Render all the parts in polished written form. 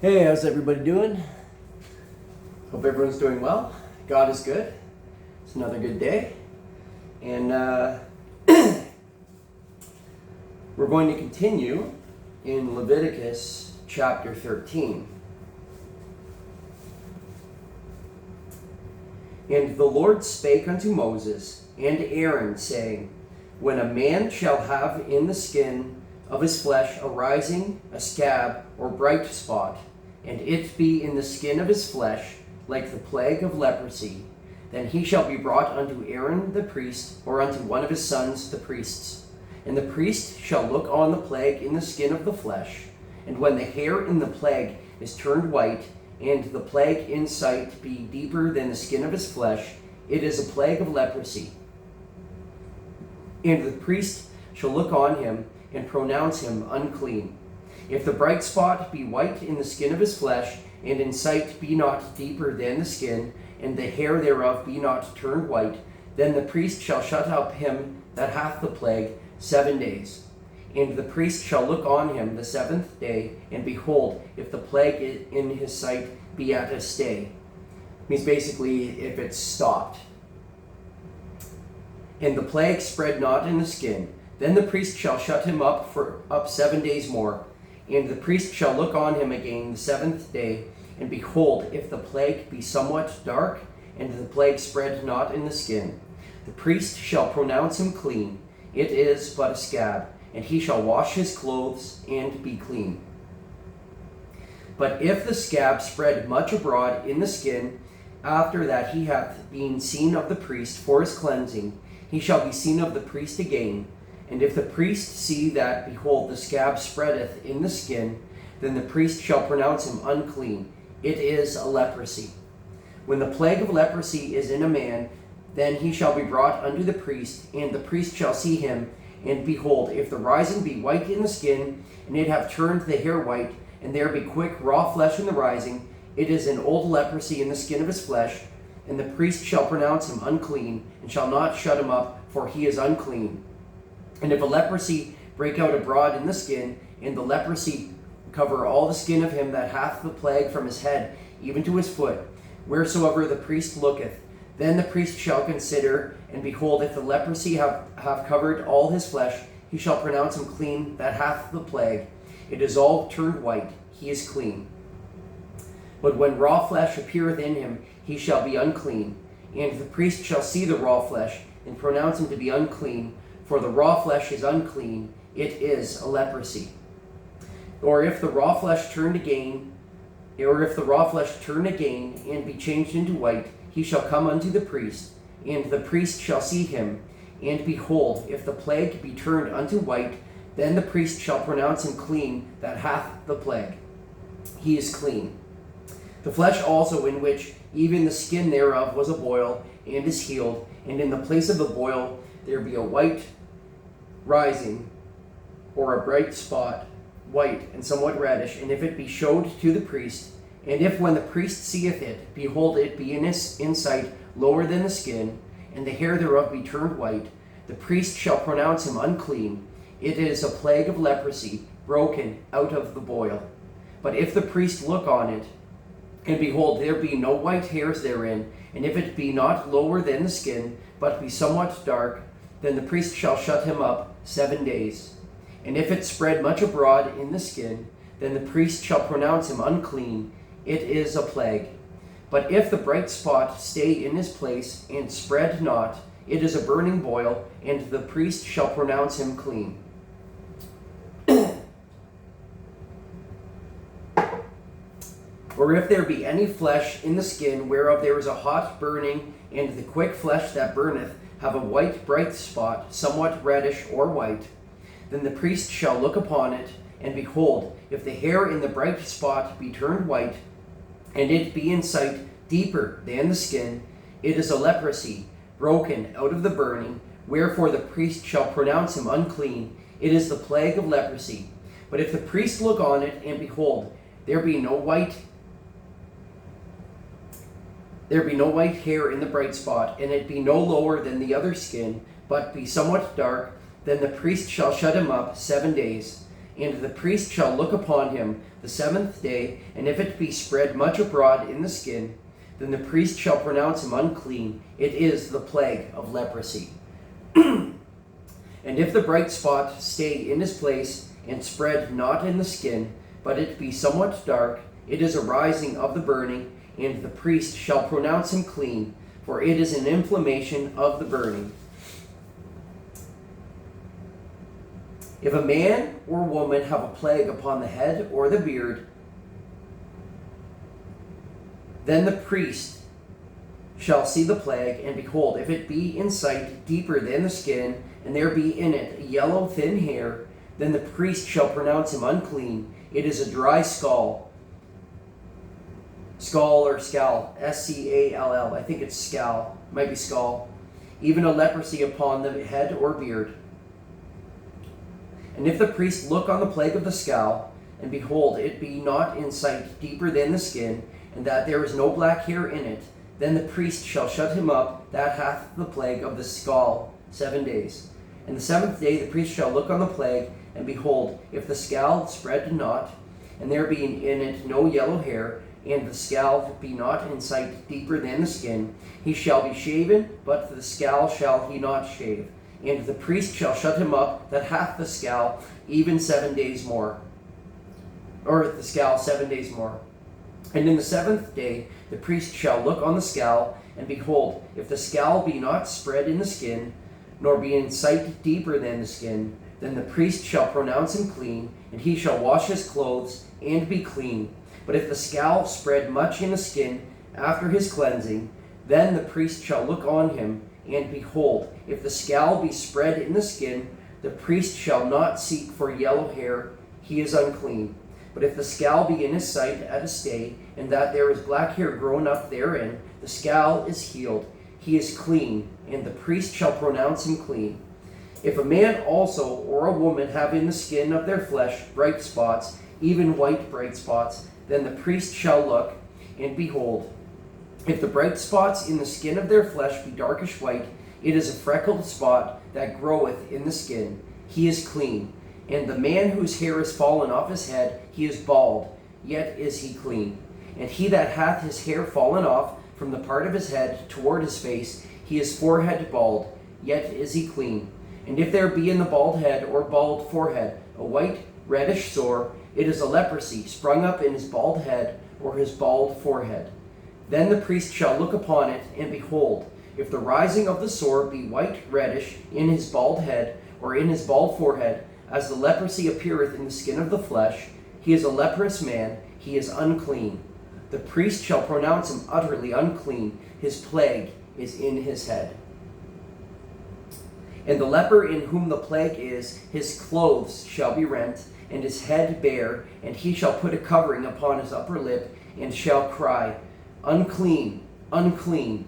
Hey, how's everybody doing? Hope everyone's doing well. God is good. It's another good day. And we're going to continue in Leviticus chapter 13. And the Lord spake unto Moses and Aaron, saying, When a man shall have in the skin of his flesh a rising, a scab, or bright spot, and it be in the skin of his flesh, like the plague of leprosy, then he shall be brought unto Aaron the priest, or unto one of his sons the priests. And the priest shall look on the plague in the skin of the flesh, and when the hair in the plague is turned white, and the plague in sight be deeper than the skin of his flesh, it is a plague of leprosy. And the priest shall look on him, and pronounce him unclean. If the bright spot be white in the skin of his flesh, and in sight be not deeper than the skin, and the hair thereof be not turned white, then the priest shall shut up him that hath the plague 7 days. And the priest shall look on him the 7th day, and behold, if the plague in his sight be at a stay. Means basically if it's stopped. And the plague spread not in the skin, then the priest shall shut him up 7 days more. And the priest shall look on him again the 7th day, and behold, if the plague be somewhat dark, and the plague spread not in the skin, the priest shall pronounce him clean. It is but a scab, and he shall wash his clothes and be clean. But if the scab spread much abroad in the skin, after that he hath been seen of the priest for his cleansing, he shall be seen of the priest again. And if the priest see that, behold, the scab spreadeth in the skin, then the priest shall pronounce him unclean. It is a leprosy. When the plague of leprosy is in a man, then he shall be brought unto the priest, and the priest shall see him. And behold, if the rising be white in the skin, and it have turned the hair white, and there be quick raw flesh in the rising, it is an old leprosy in the skin of his flesh, and the priest shall pronounce him unclean, and shall not shut him up, for he is unclean. And if a leprosy break out abroad in the skin, and the leprosy cover all the skin of him that hath the plague from his head even to his foot, wheresoever the priest looketh, then the priest shall consider, and behold, if the leprosy have covered all his flesh, he shall pronounce him clean that hath the plague. It is all turned white, he is clean. But when raw flesh appeareth in him, he shall be unclean. And the priest shall see the raw flesh, and pronounce him to be unclean, for the raw flesh is unclean, it is a leprosy. Or if the raw flesh turn again, and be changed into white, he shall come unto the priest, and the priest shall see him. And behold, if the plague be turned unto white, then the priest shall pronounce him clean that hath the plague. He is clean. The flesh also in which even the skin thereof was a boil, and is healed, and in the place of the boil there be a white rising, or a bright spot, white and somewhat reddish, and if it be showed to the priest, and if when the priest seeth it, behold, it be in his sight lower than the skin, and the hair thereof be turned white, the priest shall pronounce him unclean. It is a plague of leprosy, broken out of the boil. But if the priest look on it, and behold, there be no white hairs therein, and if it be not lower than the skin, but be somewhat dark, then the priest shall shut him up 7 days. And if it spread much abroad in the skin, then the priest shall pronounce him unclean. It is a plague. But if the bright spot stay in his place, and spread not, it is a burning boil, and the priest shall pronounce him clean. Or if there be any flesh in the skin, whereof there is a hot burning, and the quick flesh that burneth have a white bright spot, somewhat reddish or white, then the priest shall look upon it, and behold, if the hair in the bright spot be turned white, and it be in sight deeper than the skin, it is a leprosy, broken out of the burning, wherefore the priest shall pronounce him unclean. It is the plague of leprosy. But if the priest look on it, and behold, there be no white hair in the bright spot, and it be no lower than the other skin, but be somewhat dark, then the priest shall shut him up 7 days. And the priest shall look upon him the 7th day, and if it be spread much abroad in the skin, then the priest shall pronounce him unclean. It is the plague of leprosy. And if the bright spot stay in his place, and spread not in the skin, but it be somewhat dark, it is a rising of the burning, and the priest shall pronounce him clean, for it is an inflammation of the burning. If a man or woman have a plague upon the head or the beard, then the priest shall see the plague, and behold, if it be in sight deeper than the skin, and there be in it a yellow thin hair, then the priest shall pronounce him unclean. It is a dry scall. Scall or scowl. S-C-A-L-L. I think it's scowl. Might be skull. Even a leprosy upon the head or beard. And if the priest look on the plague of the scowl, and behold, it be not in sight deeper than the skin, and that there is no black hair in it, then the priest shall shut him up that hath the plague of the scowl 7 days. And the 7th day the priest shall look on the plague, and behold, if the scowl spread not, and there be in it no yellow hair, and the scowl be not in sight deeper than the skin, he shall be shaven, but the scowl shall he not shave. And the priest shall shut him up that hath the scowl even 7 days more. Or the scowl 7 days more. And in the 7th day the priest shall look on the scowl, and behold, if the scowl be not spread in the skin, nor be in sight deeper than the skin, then the priest shall pronounce him clean, and he shall wash his clothes, and be clean. But if the scowl spread much in the skin after his cleansing, then the priest shall look on him, and behold, if the scowl be spread in the skin, the priest shall not seek for yellow hair, he is unclean. But if the scowl be in his sight at a stay, and that there is black hair grown up therein, the scowl is healed, he is clean, and the priest shall pronounce him clean. If a man also or a woman have in the skin of their flesh bright spots, even white bright spots, then the priest shall look, and behold, if the bright spots in the skin of their flesh be darkish white, it is a freckled spot that groweth in the skin, he is clean. And the man whose hair is fallen off his head, he is bald, yet is he clean. And he that hath his hair fallen off from the part of his head toward his face, he is forehead bald, yet is he clean. And if there be in the bald head or bald forehead a white reddish sore, it is a leprosy sprung up in his bald head or his bald forehead. Then the priest shall look upon it, and behold, if the rising of the sore be white reddish in his bald head or in his bald forehead, as the leprosy appeareth in the skin of the flesh, he is a leprous man, he is unclean. The priest shall pronounce him utterly unclean, his plague is in his head. And the leper in whom the plague is, his clothes shall be rent, and his head bare, and he shall put a covering upon his upper lip, and shall cry, Unclean, unclean.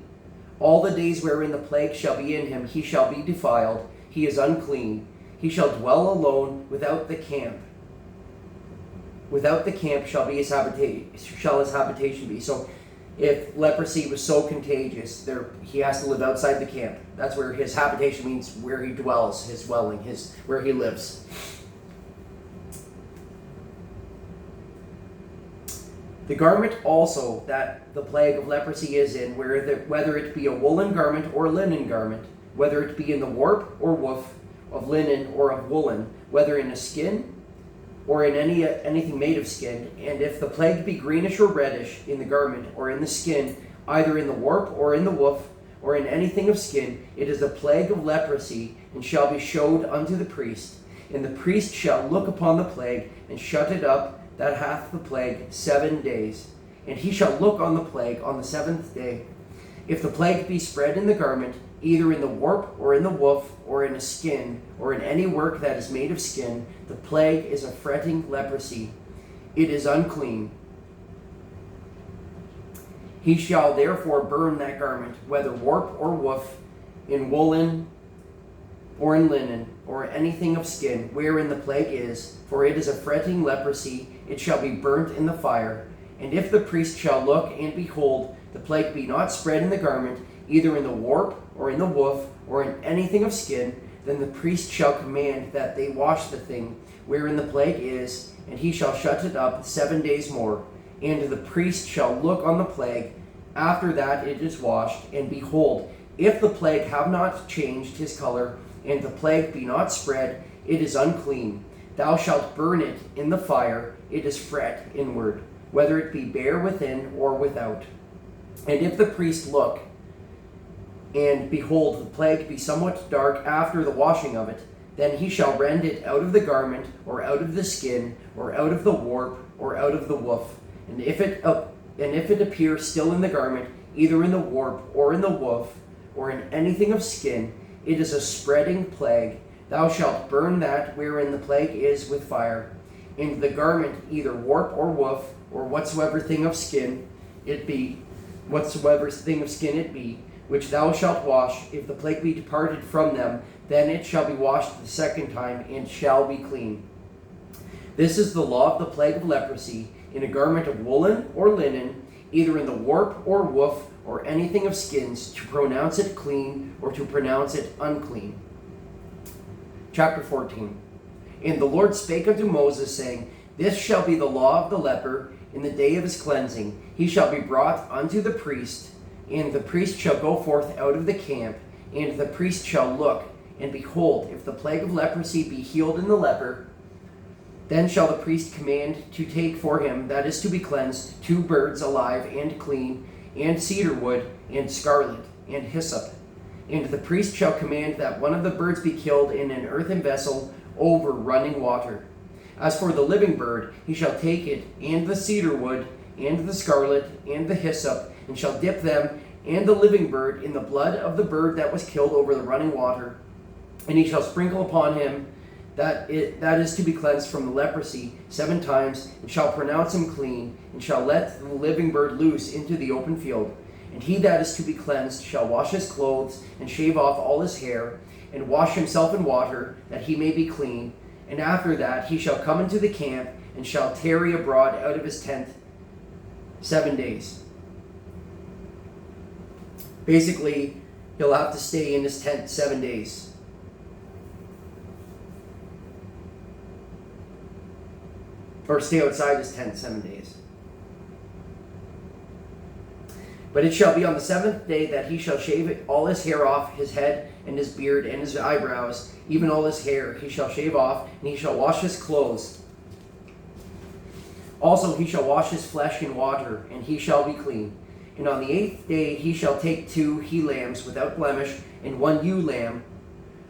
All the days wherein the plague shall be in him, he shall be defiled, he is unclean. He shall dwell alone without the camp. Without the camp shall his habitation be. So if leprosy was so contagious, he has to live outside the camp. That's where his habitation means, where he dwells, his dwelling, where he lives. The garment also that the plague of leprosy is in, whether it be a woolen garment or linen garment, whether it be in the warp or woof of linen or of woolen, whether in a skin or in anything made of skin, and if the plague be greenish or reddish in the garment or in the skin, either in the warp or in the woof or in anything of skin, it is a plague of leprosy, and shall be showed unto the priest. And the priest shall look upon the plague, and shut it up that hath the plague 7 days. And he shall look on the plague on the 7th day. If the plague be spread in the garment, either in the warp or in the woof or in a skin or in any work that is made of skin, the plague is a fretting leprosy. It is unclean. He shall therefore burn that garment, whether warp or woof, in woolen or in linen, or anything of skin, wherein the plague is, for it is a fretting leprosy, it shall be burnt in the fire. And if the priest shall look, and behold, the plague be not spread in the garment, either in the warp, or in the woof, or in anything of skin, then the priest shall command that they wash the thing wherein the plague is, and he shall shut it up 7 days more. And the priest shall look on the plague after that it is washed, and behold, if the plague have not changed his color, and the plague be not spread, it is unclean. Thou shalt burn it in the fire, it is fret inward, whether it be bare within or without. And if the priest look, and behold, the plague be somewhat dark after the washing of it, then he shall rend it out of the garment, or out of the skin, or out of the warp, or out of the woof. And if it appear still in the garment, either in the warp, or in the woof, or in anything of skin, it is a spreading plague. Thou shalt burn that wherein the plague is with fire. And the garment, either warp or woof, or whatsoever thing of skin it be, which thou shalt wash, if the plague be departed from them, then it shall be washed the second time, and shall be clean. This is the law of the plague of leprosy, in a garment of woolen or linen, either in the warp or woof, or anything of skins, to pronounce it clean, or to pronounce it unclean. Chapter 14. And the Lord spake unto Moses, saying, This shall be the law of the leper in the day of his cleansing. He shall be brought unto the priest, and the priest shall go forth out of the camp, and the priest shall look, and behold, if the plague of leprosy be healed in the leper, then shall the priest command to take for him that is to be cleansed 2 birds alive and clean, and cedar wood, and scarlet, and hyssop. And the priest shall command that one of the birds be killed in an earthen vessel over running water. As for the living bird, he shall take it, and the cedar wood, and the scarlet, and the hyssop, and shall dip them and the living bird in the blood of the bird that was killed over the running water. And he shall sprinkle upon him that is to be cleansed from the leprosy 7 times, and shall pronounce him clean, and shall let the living bird loose into the open field. And he that is to be cleansed shall wash his clothes, and shave off all his hair, and wash himself in water, that he may be clean. And after that he shall come into the camp, and shall tarry abroad out of his tent 7 days. Basically, he'll have to stay in his tent 7 days. Or stay outside his tent 7 days. But it shall be on the 7th day that he shall shave all his hair off his head, and his beard, and his eyebrows, even all his hair he shall shave off, and he shall wash his clothes. Also he shall wash his flesh in water, and he shall be clean. And on the 8th day he shall take 2 he-lambs without blemish, and 1 ewe lamb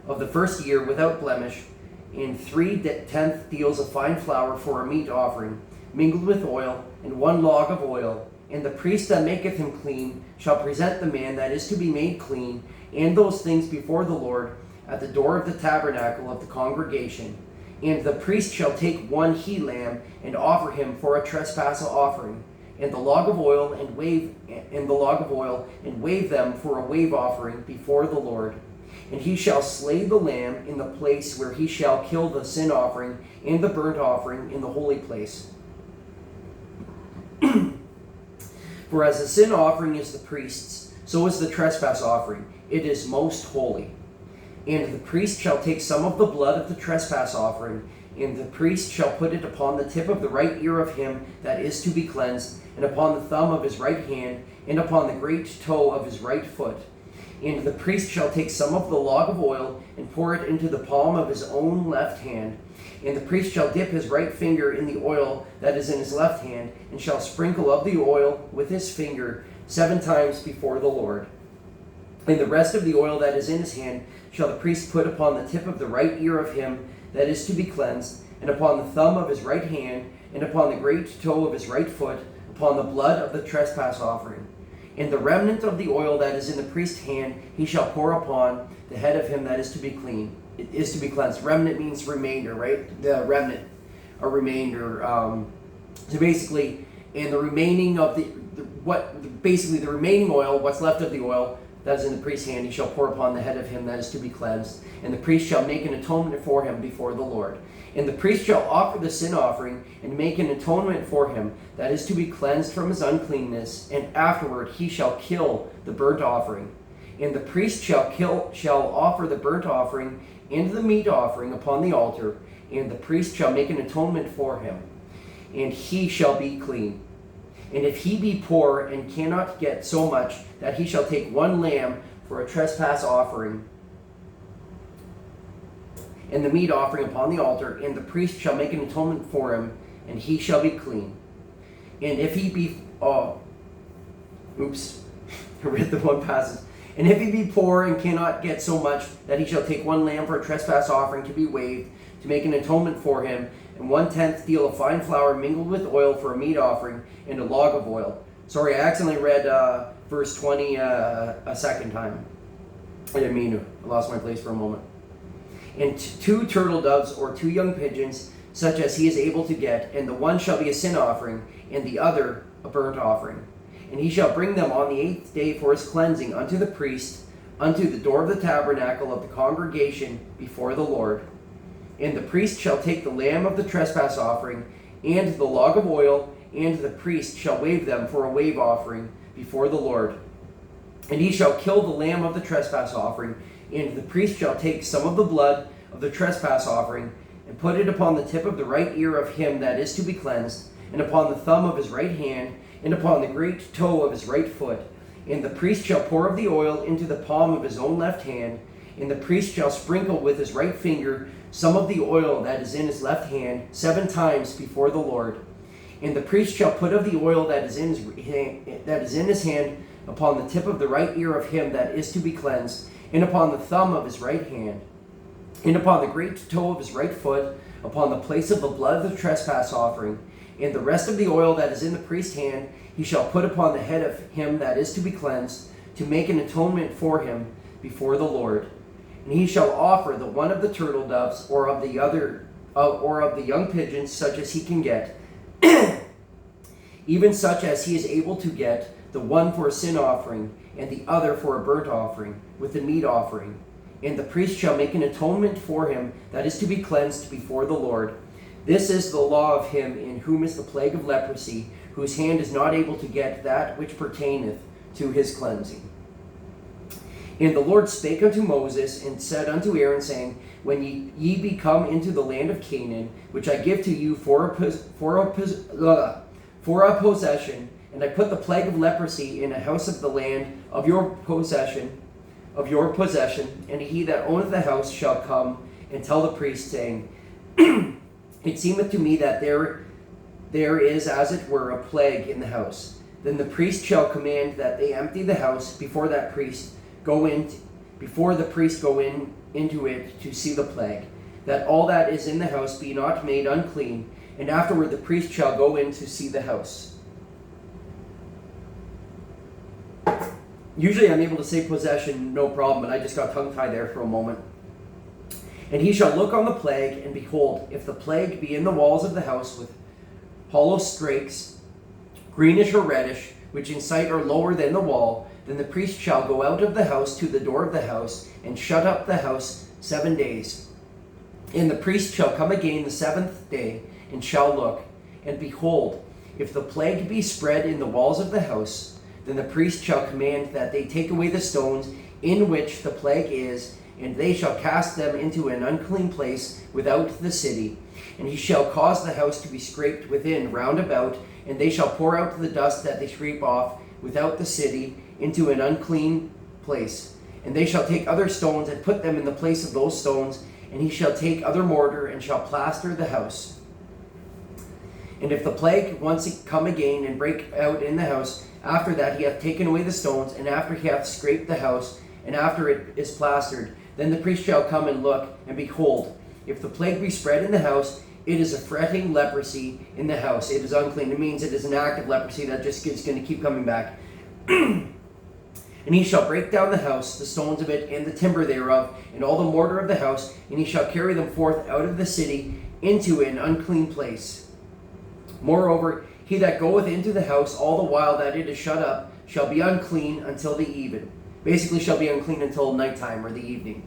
of the first year without blemish, and 3/10 deals of fine flour for a meat offering, mingled with oil, and 1 log of oil. And the priest that maketh him clean shall present the man that is to be made clean, and those things before the Lord at the door of the tabernacle of the congregation. And the priest shall take 1 he-lamb and offer him for a trespass offering, and the log of oil and wave them for a wave offering before the Lord. And he shall slay the lamb in the place where he shall kill the sin offering and the burnt offering in the holy place. For as the sin offering is the priest's, so is the trespass offering. It is most holy. And the priest shall take some of the blood of the trespass offering, and the priest shall put it upon the tip of the right ear of him that is to be cleansed, and upon the thumb of his right hand, and upon the great toe of his right foot. And the priest shall take some of the log of oil, and pour it into the palm of his own left hand. And the priest shall dip his right finger in the oil that is in his left hand, and shall sprinkle of the oil with his finger 7 times before the Lord. And the rest of the oil that is in his hand shall the priest put upon the tip of the right ear of him that is to be cleansed, and upon the thumb of his right hand, and upon the great toe of his right foot, upon the blood of the trespass offering. And the remnant of the oil that is in the priest's hand he shall pour upon the head of him that is to be clean. It is to be cleansed. Remnant means remainder, right? The remnant, a remainder. So basically, and the remaining of the remaining oil, what's left of the oil that is in the priest's hand, he shall pour upon the head of him that is to be cleansed. And the priest shall make an atonement for him before the Lord. And the priest shall offer the sin offering and make an atonement for him that is to be cleansed from his uncleanness. And afterward he shall kill the burnt offering. And the priest shall offer the burnt offering and the meat offering upon the altar, and the priest shall make an atonement for him, and he shall be clean. And if he be poor and cannot get so much that he shall take one lamb for a trespass offering, and the meat offering upon the altar, and the priest shall make an atonement for him, and he shall be clean. And if he be, I read the one passage. And if he be poor and cannot get so much that he shall take one lamb for a trespass offering to be waved, to make an atonement for him, and 1/10 deal of fine flour mingled with oil for a meat offering, and a log of oil. Sorry, I accidentally read verse 20 a second time. I didn't mean to. I lost my place for a moment. And 2 turtle doves or 2 young pigeons, such as he is able to get, and the one shall be a sin offering, and the other a burnt offering. And he shall bring them on the 8th day for his cleansing unto the priest, unto the door of the tabernacle of the congregation before the Lord. And the priest shall take the lamb of the trespass offering, and the log of oil, and the priest shall wave them for a wave offering before the Lord. And he shall kill the lamb of the trespass offering, and the priest shall take some of the blood of the trespass offering, and put it upon the tip of the right ear of him that is to be cleansed, and upon the thumb of his right hand, and upon the great toe of his right foot. And the priest shall pour of the oil into the palm of his own left hand, and the priest shall sprinkle with his right finger some of the oil that is in his left hand 7 times before the Lord. And the priest shall put of the oil that is in his hand upon the tip of the right ear of him that is to be cleansed, and upon the thumb of his right hand, and upon the great toe of his right foot, upon the place of the blood of the trespass offering. And the rest of the oil that is in the priest's hand he shall put upon the head of him that is to be cleansed, to make an atonement for him before the Lord. And he shall offer the one of the turtle doves, or of the other, or of the young pigeons, such as he can get, even such as he is able to get, the one for a sin offering, and the other for a burnt offering, with the meat offering. And the priest shall make an atonement for him that is to be cleansed before the Lord. This is the law of him in whom is the plague of leprosy, whose hand is not able to get that which pertaineth to his cleansing. And the Lord spake unto Moses, and said unto Aaron, saying, When ye be come into the land of Canaan, which I give to you for a possession, and I put the plague of leprosy in a house of the land of your possession, and he that owneth the house shall come and tell the priest, saying, It seemeth to me that there is, as it were, a plague in the house. Then the priest shall command that they empty the house before the priest go into it to see the plague, that all that is in the house be not made unclean, and afterward the priest shall go in to see the house. Usually I'm able to say possession, no problem, but I just got tongue-tied there for a moment. And he shall look on the plague, and behold, if the plague be in the walls of the house with hollow strakes, greenish or reddish, which in sight are lower than the wall, then the priest shall go out of the house to the door of the house, and shut up the house 7 days. And the priest shall come again the 7th day, and shall look, and behold, if the plague be spread in the walls of the house, then the priest shall command that they take away the stones in which the plague is, and they shall cast them into an unclean place without the city. And he shall cause the house to be scraped within round about, and they shall pour out the dust that they scrape off without the city into an unclean place. And they shall take other stones and put them in the place of those stones, and he shall take other mortar and shall plaster the house. And if the plague once come again and break out in the house, after that he hath taken away the stones, and after he hath scraped the house, and after it is plastered, then the priest shall come and look, and behold, if the plague be spread in the house, it is a fretting leprosy in the house. It is unclean. It means it is an active leprosy that just is going to keep coming back. And he shall break down the house, the stones of it, and the timber thereof, and all the mortar of the house, and he shall carry them forth out of the city into an unclean place. Moreover, he that goeth into the house all the while that it is shut up shall be unclean until the even. Basically shall be unclean until nighttime or the evening.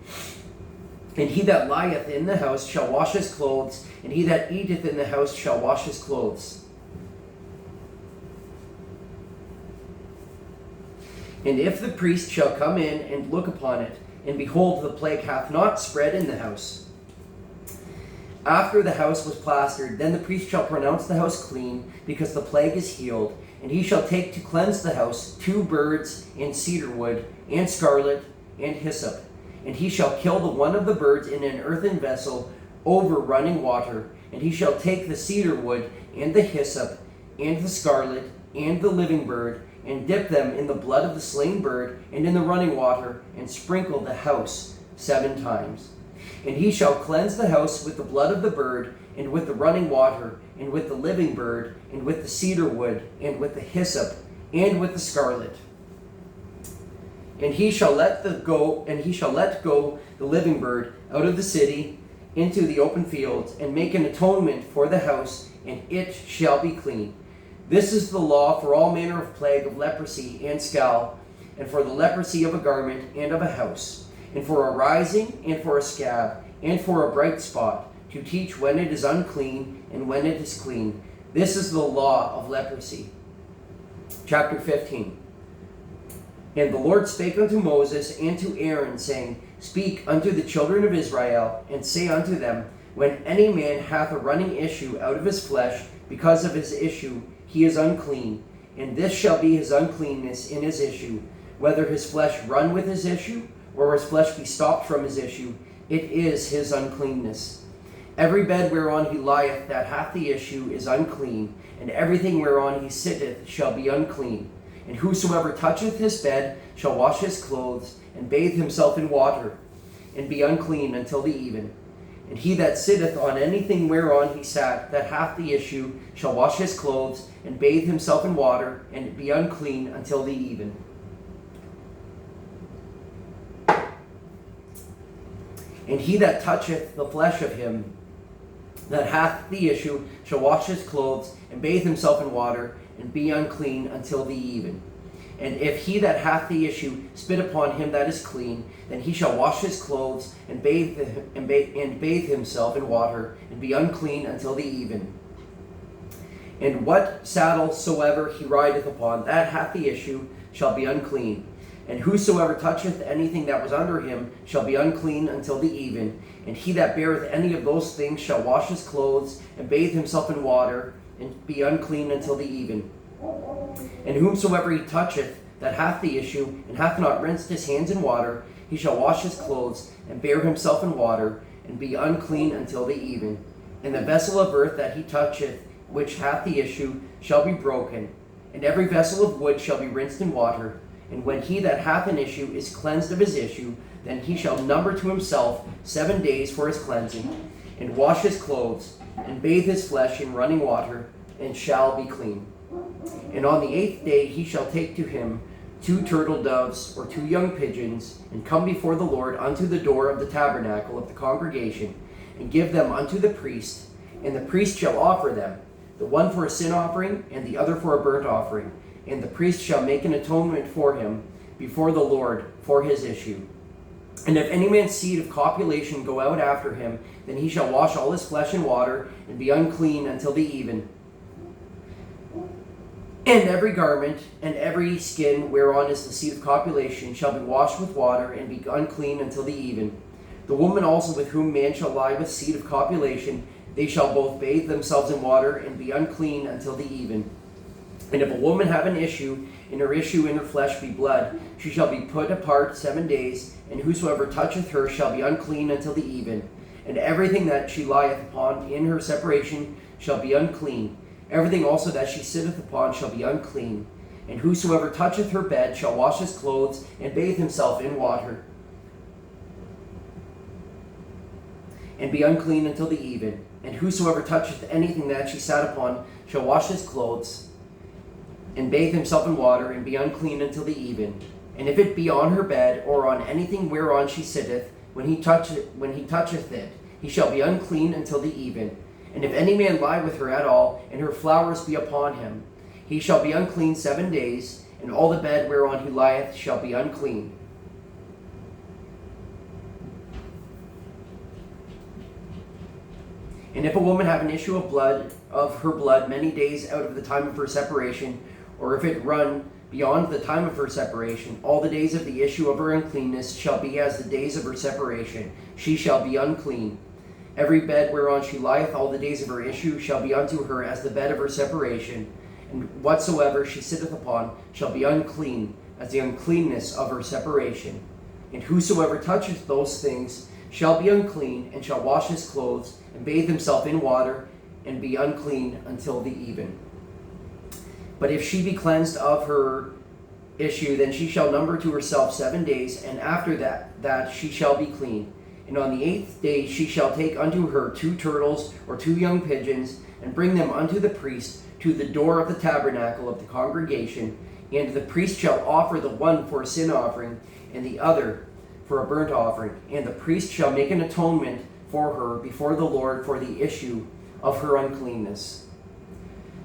And he that lieth in the house shall wash his clothes, and he that eateth in the house shall wash his clothes. And if the priest shall come in and look upon it, and behold, the plague hath not spread in the house. After the house was plastered, then the priest shall pronounce the house clean, because the plague is healed. And he shall take to cleanse the house 2 birds and cedar wood, and scarlet, and hyssop. And he shall kill the one of the birds in an earthen vessel over running water. And he shall take the cedar wood, and the hyssop, and the scarlet, and the living bird, and dip them in the blood of the slain bird, and in the running water, and sprinkle the house 7 times. And he shall cleanse the house with the blood of the bird, and with the running water, and with the living bird, and with the cedar wood, and with the hyssop, and with the scarlet. And he shall let go the living bird out of the city into the open fields, and make an atonement for the house, and it shall be clean. This is the law for all manner of plague of leprosy and scale, and for the leprosy of a garment and of a house, and for a rising, and for a scab, and for a bright spot, to teach when it is unclean and when it is clean. This is the law of leprosy. Chapter 15. And the Lord spake unto Moses and to Aaron, saying, Speak unto the children of Israel, and say unto them, When any man hath a running issue out of his flesh, because of his issue he is unclean, and this shall be his uncleanness in his issue, whether his flesh run with his issue, or his flesh be stopped from his issue, it is his uncleanness. Every bed whereon he lieth that hath the issue is unclean, and everything whereon he sitteth shall be unclean. And whosoever toucheth his bed shall wash his clothes, and bathe himself in water, and be unclean until the even. And he that sitteth on anything whereon he sat that hath the issue shall wash his clothes, and bathe himself in water, and be unclean until the even. And he that toucheth the flesh of him that hath the issue shall wash his clothes, and bathe himself in water, and be unclean until the even. And if he that hath the issue spit upon him that is clean, then he shall wash his clothes, and bathe himself in water, and be unclean until the even. And what saddle soever he rideth upon that hath the issue shall be unclean. And whosoever toucheth anything that was under him shall be unclean until the even. And he that beareth any of those things shall wash his clothes, and bathe himself in water, and be unclean until the even. And whomsoever he toucheth that hath the issue, and hath not rinsed his hands in water, he shall wash his clothes, and bear himself in water, and be unclean until the even. And the vessel of earth that he toucheth, which hath the issue, shall be broken, and every vessel of wood shall be rinsed in water. And when he that hath an issue is cleansed of his issue, then he shall number to himself 7 days for his cleansing, and wash his clothes, and bathe his flesh in running water, and shall be clean. And on the 8th day he shall take to him 2 turtle doves, or 2 young pigeons, and come before the Lord unto the door of the tabernacle of the congregation, and give them unto the priest. And the priest shall offer them, the one for a sin offering, and the other for a burnt offering. And the priest shall make an atonement for him before the Lord for his issue. And if any man's seed of copulation go out after him, then he shall wash all his flesh in water, and be unclean until the even. And every garment and every skin whereon is the seed of copulation shall be washed with water, and be unclean until the even. The woman also with whom man shall lie with seed of copulation, they shall both bathe themselves in water, and be unclean until the even. And if a woman have an issue, and her issue in her flesh be blood, she shall be put apart 7 days, and whosoever toucheth her shall be unclean until the even. And everything that she lieth upon in her separation shall be unclean. Everything also that she sitteth upon shall be unclean. And whosoever toucheth her bed shall wash his clothes, and bathe himself in water, and be unclean until the even. And whosoever toucheth anything that she sat upon shall wash his clothes, and bathe himself in water, and be unclean until the even. And if it be on her bed, or on anything whereon she sitteth, when he toucheth it, he shall be unclean until the even. And if any man lie with her at all, and her flowers be upon him, he shall be unclean 7 days, and all the bed whereon he lieth shall be unclean. And if a woman have an issue of her blood many days out of the time of her separation, or if it run beyond the time of her separation, all the days of the issue of her uncleanness shall be as the days of her separation. She shall be unclean. Every bed whereon she lieth all the days of her issue shall be unto her as the bed of her separation, and whatsoever she sitteth upon shall be unclean, as the uncleanness of her separation. And whosoever toucheth those things shall be unclean, and shall wash his clothes, and bathe himself in water, and be unclean until the even. But if she be cleansed of her issue, then she shall number to herself 7 days, and after that she shall be clean. And on the 8th day she shall take unto her 2 turtles or 2 young pigeons, and bring them unto the priest to the door of the tabernacle of the congregation. And the priest shall offer the one for a sin offering, and the other for a burnt offering. And the priest shall make an atonement for her before the Lord for the issue of her uncleanness.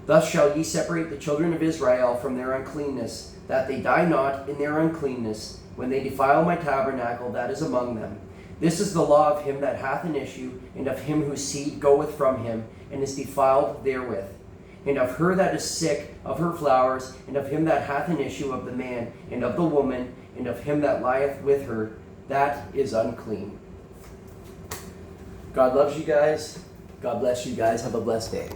Thus shall ye separate the children of Israel from their uncleanness, that they die not in their uncleanness, when they defile my tabernacle that is among them. This is the law of him that hath an issue, and of him whose seed goeth from him, and is defiled therewith. And of her that is sick of her flowers, and of him that hath an issue of the man, and of the woman, and of him that lieth with her, that is unclean. God loves you guys. God bless you guys. Have a blessed day.